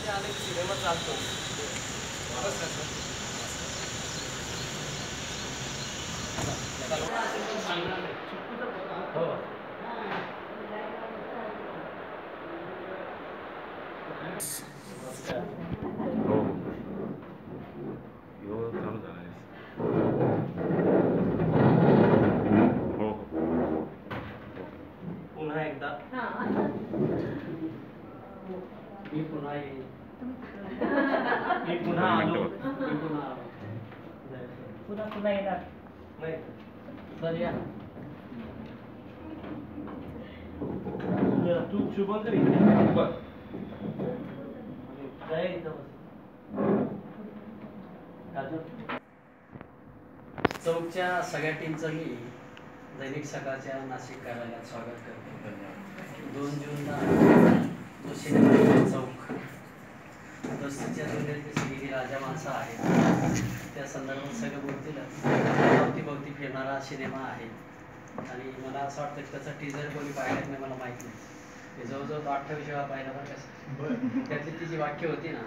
थिएटरमध्ये आले की सिनेमा चालतो. हो. हो हो चालू झाला हो हो पुन्हा एकदा मी पुन्हा येईन. मी पुन्हा आलो. मी पुन्हा आलो. पुन्हा पुन्हा येणार नाही तर या. तू शुभंकर इथे काय इथं चौकच्या सगळ्या टीमचं मी दैनिक सकाळच्या नाशिक कार्यालयात स्वागत करतो. 2 जूनला जो सिनेमा चौक दोस्तीच्या दुनियेतली सगळी राजा माणसं आहेत त्या संदर्भात सगळं बोलतीलच. अवतीभवती फिरणारा सिनेमा आहे आणि मला असं वाटतं की त्याचा टीजर कोणी पाहिलं नाही मला माहीत नाही. ते जवळजवळ 28 वेळा पाहिला बरं कसं. त्यातली ती जी वाक्य होती ना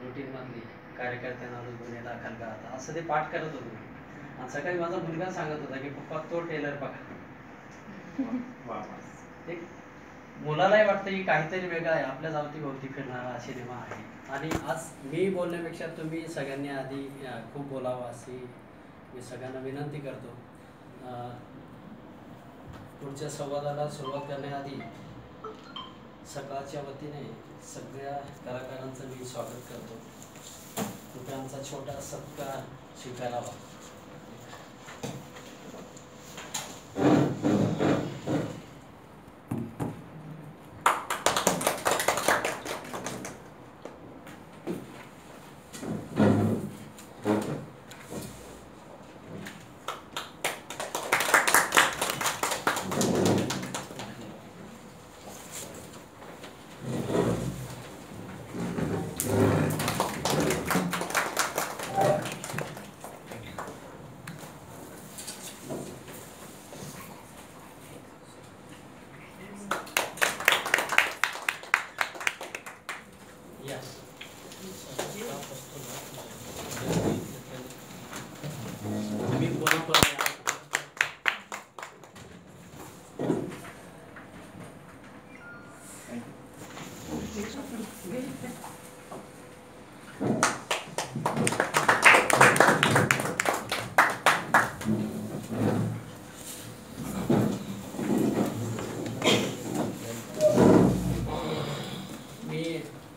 रुटीनमधली, कार्यकर्त्यांना गुन्हे दाखल करा असं ते पाठ करत होतो. आणि सकाळी माझा मुलगा सांगत होता की पप्पा तो टेलर बघा. एक मुलालाही वाटतं की काहीतरी वेगळं आहे, आपल्याच अवतीभोवती फिरणारा सिनेमा आहे. आणि आज मी बोलण्यापेक्षा तुम्ही सगळ्यांनी आधी खूप बोलावं अशी मी सगळ्यांना विनंती करतो. पुढच्या संवादाला सुरुवात करण्याआधी सकाळच्या वतीने सगळ्या कलाकारांचं मी स्वागत करतो. कृपया आमचा छोटा सत्कार स्वीकारावा.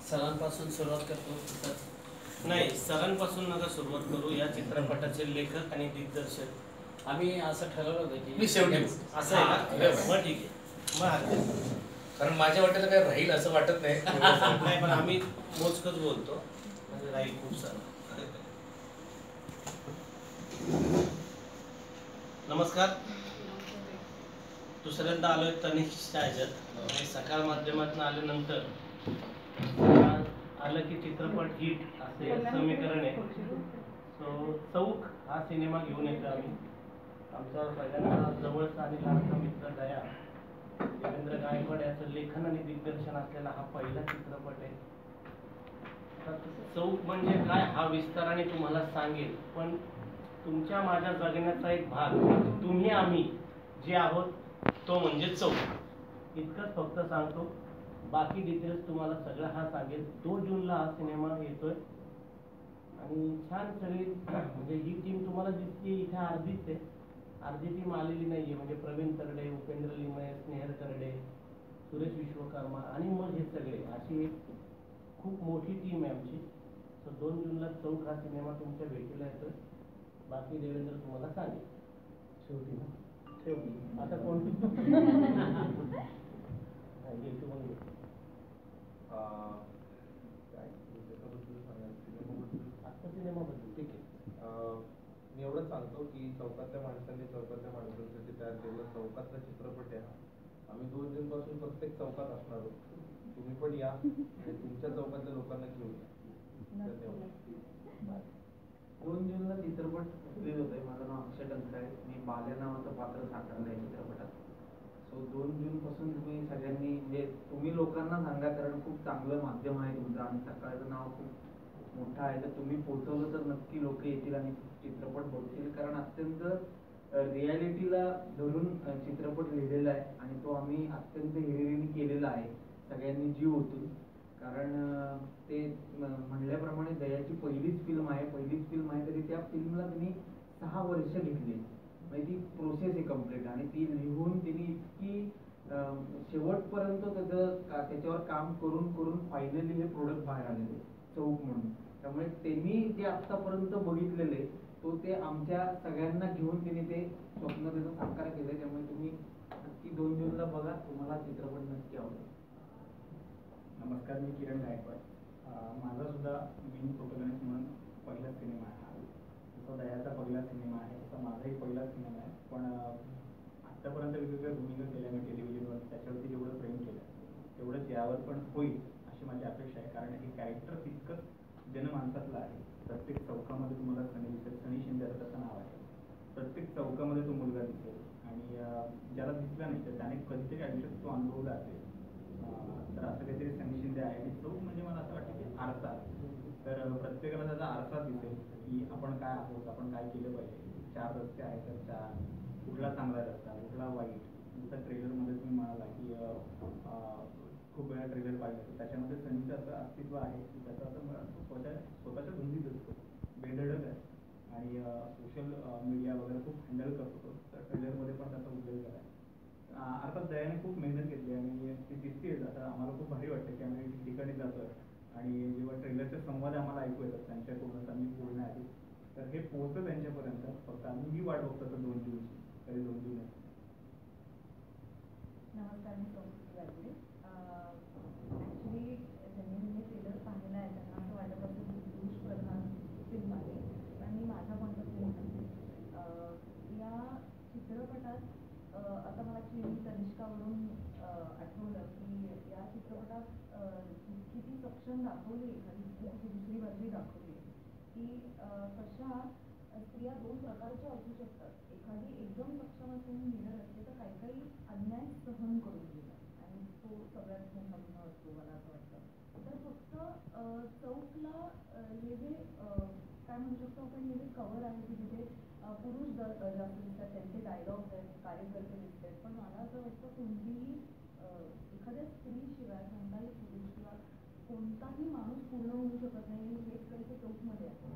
सरांपासून सुरुवात करतो. नाही, सरांपासून नका सुरुवात करू. या चित्रपटाचे लेखक आणि दिग्दर्शक आम्ही असं ठरवलं होतं की मी शेवटी असं आहे का? मग ठीक आहे, मग कारण माझ्या वाटेला काय राहील असं वाटत नाही. नाही, पण आम्ही मोजकच बोलतो म्हणजे राहील खूप सारं. नमस्कार. दुसऱ्यांदा आलोय तनिष शाहजत. सकाळ माध्यमातून आल्यानंतर आलं की चित्रपट हिट असे समीकरण आहे. सो चौक हा सिनेमा घेऊन येतो आम्ही. आमचा सगळ्यांचा जवळचा आणि लाडका मित्र दया देवेंद्र गायकवाड याचं लेखन आणि दिग्दर्शन असलेला हा पहिला चित्रपट आहे. चौक म्हणजे काय हा विस्ताराने तुम्हाला सांगेल, पण तुमच्या माझ्या जगण्याचा एक भाग तुम्ही आम्ही जे आहोत तो म्हणजे चौक. इतकंच फक्त सांगतो. बाकी डिटेल्स तुम्हाला सगळं हा सांगेल. 2 जूनला हा सिनेमा येतोय आणि छान सगळी म्हणजे ही टीम तुम्हाला दिसते इथे अर्धीच आहे. अर्धी टीम आलेली नाहीये. म्हणजे प्रवीण तरडे, उपेंद्र लिमये, स्नेहर तरडे, सुरेश विश्वकर्मा आणि मग हे सगळे अशी एक खूप मोठी टीम आहे आमची. तर 2 जूनला चौक हा सिनेमा तुमच्या भेटीला येतोय. बाकी देवेंद्र तुम्हाला सांगेल शेवटी ना. शेवटी आता कोण आत्ता सिनेमाबद्दल ठीक आहे. मी एवढंच सांगतो की चौकातल्या माणसांसाठी तयार केलेला चौकातला चित्रपट आहे. आम्ही 2 जून पासून प्रत्येक चौकात असणार आहोत. तुम्ही पण या आणि तुमच्या चौकातल्या लोकांना घेऊन या. धन्यवाद. 2 जूनला चित्रपट रिलीज होतोय. माझं नाव अक्षय टंकरे आहे. मी बाल्या नावाचं पात्र साकारलं आहे चित्रपटात. सो तो 2 जून पासून तुम्ही सगळ्यांनी म्हणजे तुम्ही लोकांना सांगा, कारण खूप चांगलं माध्यम आहे तुमचं आणि सकाळचं नाव खूप मोठं आहे. तर तुम्ही पोहोचवलं तर नक्की लोक येतील आणि चित्रपट बघतील, कारण अत्यंत रियालिटीला धरून चित्रपट लिहिलेला आहे आणि तो आम्ही अत्यंत हिरिरीने केलेला आहे सगळ्यांनी जीव ओतून. कारण ते म्हणल्याप्रमाणे दयाची पहिलीच फिल्म आहे तरी त्या फिल्मला त्यांनी 6 वर्ष घेतली. म्हणजे ती प्रोसेस आहे कम्प्लीट आणि ती लिहून त्यांनी इतकी शेवटपर्यंत त्याच्यावर काम करून करून फायनली हे प्रोडक्ट बाहेर आलेले चौक म्हणून. त्यामुळे त्यांनी जे आत्तापर्यंत बघितलेले तो ते आमच्या सगळ्यांना घेऊन त्यांनी ते स्वप्न त्याचं साकार केलं. त्यामुळे तुम्ही नक्की 2 जूनला बघा, तुम्हाला चित्रपट नक्की आवडेल. नमस्कार, मी किरण गायकवाड. माझा सुद्धा मेन प्रोटॅगनिस्ट म्हणून पहिलाच सिनेमा आहे हा. जसं दयाचा पहिला सिनेमा आहे तसा माझाही पहिलाच सिनेमा आहे. पण आत्तापर्यंत वेगवेगळ्या भूमिका केल्या मी टेलिव्हिजनवर, त्याच्यावरती जेवढं प्रेम केलं तेवढंच यावर पण होईल अशी माझी अपेक्षा आहे. कारण हे कॅरेक्टर तितकंच जनमानसातलं आहे. प्रत्येक चौकामध्ये तुम्हाला सनी दिसेल. सनी शिंदे असं त्याचं नाव आहे. प्रत्येक चौकामध्ये तो मुलगा दिसेल आणि ज्याला दिसला नाही तर त्याने कधीतरी आयुष्यात तो अनुभवला असेल. तर असं काहीतरी सनी शिंदे आहे आणि चौक म्हणजे मला असं वाटतं की आरसा. तर प्रत्येकाला त्याचा आरसा दिसेल की आपण काय आहोत, आपण काय केलं पाहिजे. 4 रस्ते आहेत तर 4, कुठला चांगला रस्ता, कुठला वाईट. जसं ट्रेलरमध्ये तुम्ही म्हणाला की खूप वेळा ट्रेलर पाहिलं तर त्याच्यामध्ये सनीचं असं अस्तित्व आहे की त्याचं असं स्वतःच्या धुंदीत असतो, बेधडक आहे आणि सोशल मीडिया वगैरे खूप हँडल करतो. तर ट्रेलरमध्ये पण त्याचा उल्लेख झाला आहे. अर्थात दयाने खूप मेहनत घेतली आणि ती दिसतेच. आता आम्हाला खूप भारी वाटतं की आम्ही ठिकाणी जातो आणि जेव्हा ट्रेलरचे संवाद आम्हाला ऐकू येतात त्यांच्याकडूनच आम्ही बोलण्याआधी, तर हे पोहोचतं त्यांच्यापर्यंत. फक्त आम्ही ही वाट बघतो तर 2 जूनची, तरी 2 जून आहे. नमस्कार, मी सौम्य गाडगे. ॲक्च्युली ज्यांनी मी ट्रेलर पाहिला आहे त्यांना असं वाटत असेल की पुरुष प्रधान फिल्म आहे, पण मी माझा पॉईंट ऑफ व्ह्यू सांगते. या चित्रपटात आता मला ॲक्च्युली तनिष्कावरून आठवलं की या चित्रपटात किती सक्षम दाखवली एखादी दुसरी बाजू दाखवली की कशा स्त्रिया 2 प्रकारच्या असू शकतात. एखादी एकदम सक्षम असून लीडर असते तर काही अन्याय सहन करून घेतात आणि तो सगळ्यात मोठा गुन्हा असतो मला असं वाटतं. तर फक्त चौकला हे जे काय म्हणू शकतो आपण, हे जे कवर आहे की जिथे पुरुष जास्त दिसतात, त्यांचे डायलॉग्स आहेत, कार्यकर्ते दिसतात. पण मला असं वाटतं कोणतीही एखाद्या स्त्रीशिवाय कोणताही पुरुष किंवा कोणताही माणूस पूर्ण होऊ शकत नाही. हेच काही चौकमध्ये आहे.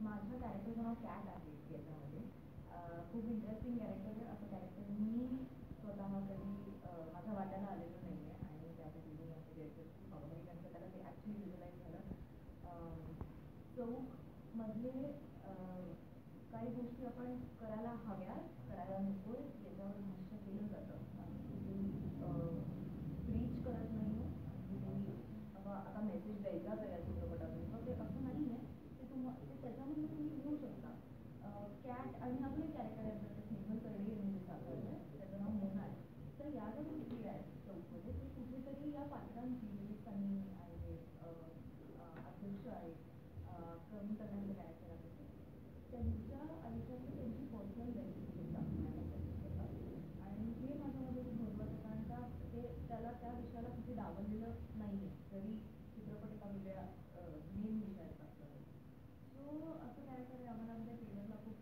माझ्या कॅरेक्टरचं नाव कॅट आहे याच्यामध्ये. खूप इंटरेस्टिंग कॅरेक्टर आहे. असं कॅरेक्टर मी स्वतः कधी माझ्या वाट्याला आलेलं नाही आहे आणि त्यासाठी मी असं कॅरेक्टर खूप आभारी, कारण का त्याला ते ॲक्च्युली व्हिज्युलाइज झालं. चौकमधले काही गोष्टी आपण करायला हव्यात, करायला नको याच्यावर भाष्य केलं जातं. प्रीच करत नाही आहे की तुम्ही आता मेसेज द्यायचा तर या चित्रपटातून, तर ते असं नाही आहे. ते त्याच्यामधून तुम्ही घेऊ शकता. कॅट आणि आपले कॅरेक्टर आहेत स्नेहल करडे यांनी साकारलं, त्याचं नाव मोना आहे. तर या ज्या गोष्टी आहेत चौकमध्ये ते कुठेतरी या पात्रांची म्हणजे सनी आहे, अध्यक्ष आहे, कमी करण्याचं कॅरेक्टर आहे, त्यांच्या आयुष्यातली त्यांची पर्सनल लाईफ दाखवण्याचा आणि हे माझ्यामध्ये खूप महत्त्वाचं, कारण का ते त्याला त्या विषयाला कुठे डावललेलं नाही आहे जरी चित्रपट एका वेगळ्या मेन विषयात असतं. सो असं कॅरेक्टर आहे. आम्हाला आमच्या ट्रेलरला खूप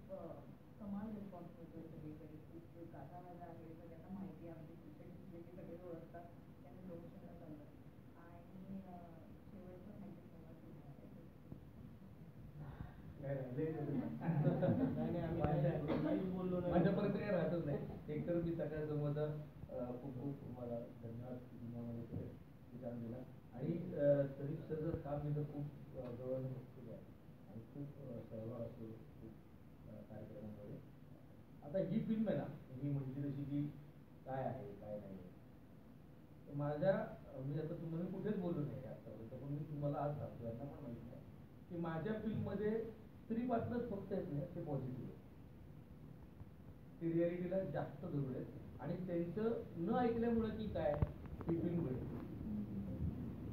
कमाल रिस्पॉन्स मिळतो सगळीकडे. खूप गाजावाजा आहे, सगळ्यांना माहिती आहे, आमचे शिक्षक जे सगळे ओळखतात त्यांनी प्रमोशनला चाललं आणि शेवटचं माहिती माझ्यापर्यंत काय राहतच नाही. एकतर मी सगळ्या जमत खूप खूप मला धन्यवाद दुनियामध्ये विचार दिला आणि तरी सगळं काम मी तर खूप जवळ बघतो आहे आणि खूप सहभाग असतो खूप कार्यक्रमांमध्ये. आता ही फिल्म आहे ना, ही म्हणजे जशी की काय आहे काय नाही माझ्या म्हणजे आता तुम्हाला कुठेच बोललो नाही आतापर्यंत, पण मी तुम्हाला आज सांगतो, यांना पण माहिती आहे की माझ्या फिल्ममध्ये स्त्री पात्रच फक्त येत नाही, ते पॉझिटिव्ह आहे. ते रियालिटीला जास्त जरूर आहेत आणि त्यांचं न ऐकल्यामुळे की काय ही फिल्म घडते.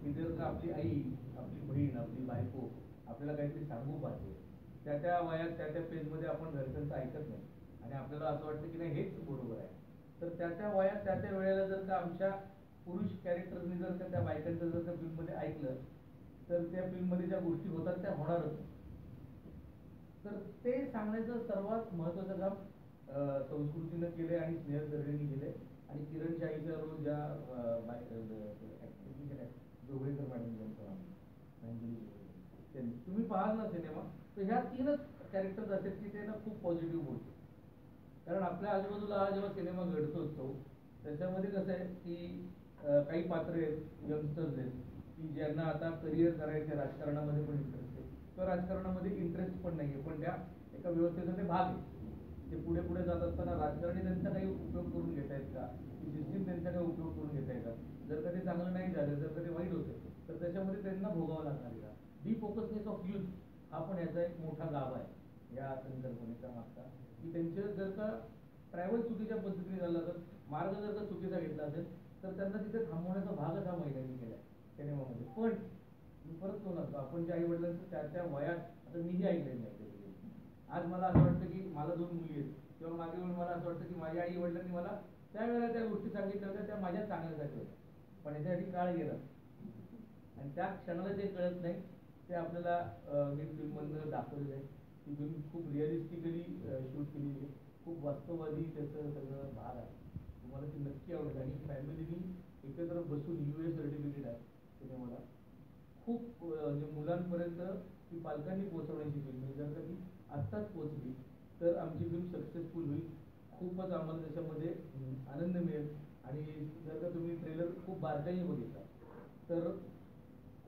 की जर आपली आई, आपली बहीण, आपली बायको आपल्याला काहीतरी सांगू पाहते, त्या वयात त्या फेजमध्ये आपण घरच्यांचं ऐकत नाही आणि आपल्याला असं वाटतं की नाही हेच बरोबर आहे, तर त्या वयात त्या वेळेला जर का आमच्या पुरुष कॅरेक्टरनी जर का त्या बायकांचं जर का फिल्ममध्ये ऐकलं तर त्या फिल्ममध्ये ज्या गोष्टी होतात त्या होणारच. तर ते सांगण्याचं सर्वात महत्त्वाचं काम संस्कृतीनं केले आणि स्नेहल दर्डींनी केले. आणि किरण शाहीचा रोल ज्या ऍक्टिंग केल्या जोगळेकर मॅडम यांचं त्यांनी, तुम्ही पाहाल ना सिनेमा तर ह्या तीनच कॅरेक्टर्स असेल की ते ना खूप पॉझिटिव्ह बोलतो. कारण आपल्या आजूबाजूला हा जेव्हा सिनेमा घडतो असतो त्याच्यामध्ये कसं आहे की काही पात्र आहेत, यंगस्टर्स आहेत की ज्यांना आता करिअर करायचं राजकारणामध्ये पण इंटरेस्ट आहे किंवा राजकारणामध्ये इंटरेस्ट पण नाही आहे, पण त्या एका व्यवस्थेचा ते भाग आहे. ते पुढे पुढे जात असताना राजकारणी त्यांचा काही उपयोग करून घेत आहेत का, की सिस्टीम त्यांचा काही उपयोग करून घेत आहे का, जर का ते चांगलं नाही झालं, जर का ते वाईट होतं तर त्याच्यामध्ये त्यांना भोगावं लागणार आहे. डिफोकसनेस ऑफ यूथ हा पण याचा एक मोठा गाभा आहे या संकल्पनेचा मागचा, की त्यांचं जर का ट्रॅव्हल चुकीच्या पद्धतीने झालं असेल, मार्ग जर का चुकीचा घेतला असेल तर त्यांना तिथे थांबवण्याचा भागच हा महिलांनी केला आहे सिनेमामध्ये. पण मी परत तो नसतो, आपण ज्या आई वडिलांचं त्या वयात, आता मीही ऐकलेलं नाही आज मला असं वाटतं की मला 2 मुली आहेत किंवा मागे येऊन मला असं वाटतं की माझ्या आई वडिलांनी मला त्यावेळेला त्या गोष्टी सांगितल्या होत्या त्या माझ्या चांगल्यासाठी होत्या, पण याच्यासाठी काळ गेला आणि त्या क्षणाला जे कळत नाही ते आपल्याला मी फिल्ममधनं दाखवलेलं आहे. ती फिल्म खूप रिअलिस्टिकली शूट केलेली आहे, खूप वास्तववादी त्याचं सगळं भाग आहे. तुम्हाला ती नक्की आवडेल आणि फॅमिलीनी एकत्र बसून UA सर्टिफिकेट आहे सिनेमाला, खूप म्हणजे मुलांपर्यंत ती पालकांनी पोहोचवण्याची फिल्म आहे. जर का ती आत्ताच पोहोचली तर आमची फिल्म सक्सेसफुल होईल. खूपच आम्हाला त्याच्यामध्ये आनंद मिळेल. आणि जर का तुम्ही ट्रेलर खूप बारकाईने बघितला तर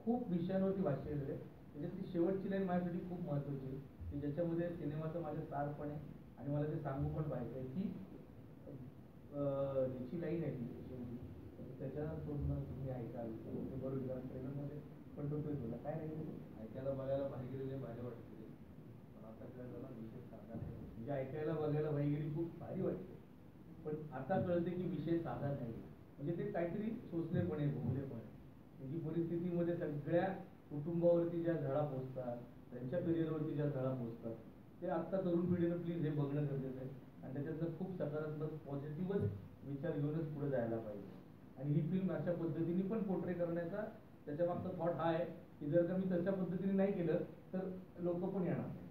खूप विषयांवरती भाष्य केलेलं आहे. त्याच्यातली शेवटची लाईन माझ्यासाठी खूप महत्त्वाची आहे की ज्याच्यामध्ये सिनेमाचं माझं सारपण आहे आणि मला ते सांगू पण पाहिजे आहे की ज्याची लाईन आहे ती शेवटी त्याच्यातून तुम्ही ऐकाल ते बरोबर. कारण ट्रेलरमध्ये पण तो तुला काय नाही ऐकायला बघायला भाईगिरीने भारी वाटते, पण आता कळलं ना विषय साधा नाही. म्हणजे ऐकायला बघायला भाईगिरी खूप भारी वाटते, पण आता कळते की विषय साधा नाही. म्हणजे ते काहीतरी सोचलेपणे भोगलेपणे म्हणजे परिस्थितीमध्ये सगळ्या कुटुंबावरती ज्या झळा पोचतात, त्यांच्या करिअरवरती ज्या झळा पोचतात ते आत्ता तरुण पिढीनं प्लीज हे बघणं गरजेचं आहे. आणि त्याच्यातनं खूप सकारात्मक पॉझिटिव्हच विचार घेऊनच पुढे जायला पाहिजे. आणि ही फिल्म अशा पद्धतीने पण पोर्ट्रे करण्याचा त्याच्या मागचा थॉट हा आहे की जर का मी तशा पद्धतीने नाही केलं तर लोक पण येणार नाही.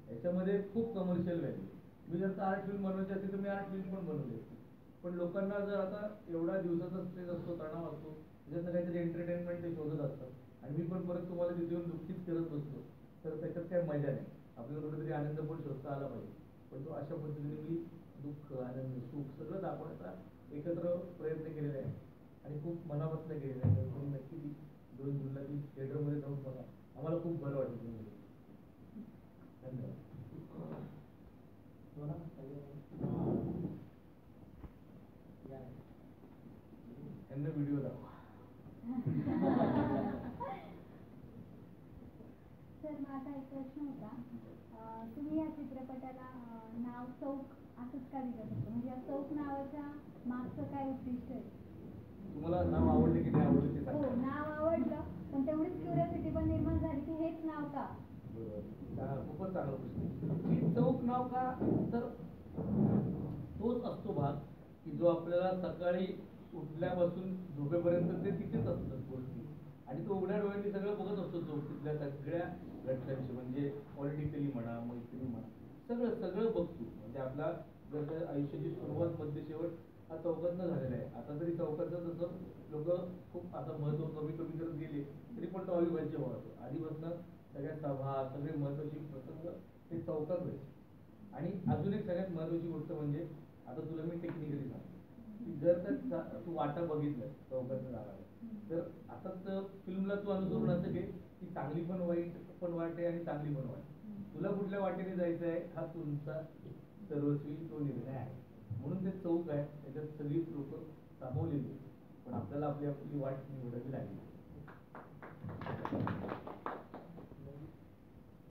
याच्यामध्ये खूप कमर्शियल व्हॅल्यू. मी जर का आर्ट फिल्म बनवायची असेल तर मी आर्ट फिल्म पण बनवली असते, पण लोकांना जर आता एवढा दिवसाचा स्ट्रेस असतो, तणाव असतो, त्याच्यातनं काहीतरी एंटरटेनमेंट ते शोधत असतात आणि मी पण परत तुम्हाला तिथे येऊन दुःखीच करत बसतो तर त्याच्यात काही मजा नाही. आपल्याला कुठेतरी आनंद पण शोधता आला पाहिजे, पण तो अशा पद्धतीने मी दुःख, आनंद, सुख सगळं दाखवण्याचा एकत्र प्रयत्न केलेला आहे आणि खूप मनापासून केलेलं आहे. तुम्ही नक्की ती 2 जूनला ती थिएटरमध्ये जाऊन बघा, आम्हाला खूप बरं वाटेल तुम्ही. धन्यवाद. त्यांना व्हिडिओ दाखवा. सर माझा एक प्रश्न होता, तुम्ही या चित्रपटाला नाव चौक असंच का दिलं होतं? म्हणजे या चौक नावाच्या मागचं काय उद्दिष्ट आहे? तुम्हाला नाव आवडले की नाही आवडले ते सांगा. हो, नाव आवडलं, पण तेवढीच क्युरिओसिटी पण निर्माण झाली की हेच नाव का? बरोबर, खूपच चांगला प्रश्न. की चौक नाव का, तर तोच असतो भाग की जो आपल्याला सकाळी उठल्यापासून झोपेपर्यंत ते तिथेच असतात गोष्टी आणि तो उघड्या डोळ्यांनी सगळं बघत असतो चौकीतल्या सगळ्या घटनांची. म्हणजे पॉलिटिकली म्हणा, मैत्री म्हणा, सगळं सगळं बघतो. म्हणजे आपला जर का आयुष्याची सुरुवात मध्य शेवट हा चौकातनं झालेला आहे. आता तरी चौकाचं जसं लोक खूप आता महत्त्व कमी कमी करत गेले तरी पण तो अविभाज्य महत्व आधीपासून सगळ्या सभा, सगळे महत्त्वाची प्रसंग ते चौकात व्हायचे. आणि अजून एक सगळ्यात महत्त्वाची गोष्ट म्हणजे आता तुला मी टेक्निकली सांगतो की जर का तू वाटा बघितलं चौकातनं जाणार तर आता तर फिल्मला तू अनुसरून असं घे की चांगली पण वाईट पण वाटे आणि चांगली पण वाट. तुला कुठल्या वाटेने जायचं आहे हा तुमचा सर्वस्वी तो निर्णय आहे. म्हणून ते चौक आहे, त्याच्यात सगळीच लोक सामावलेली, पण आपल्याला आपली आपली वाट निवडावी लागली.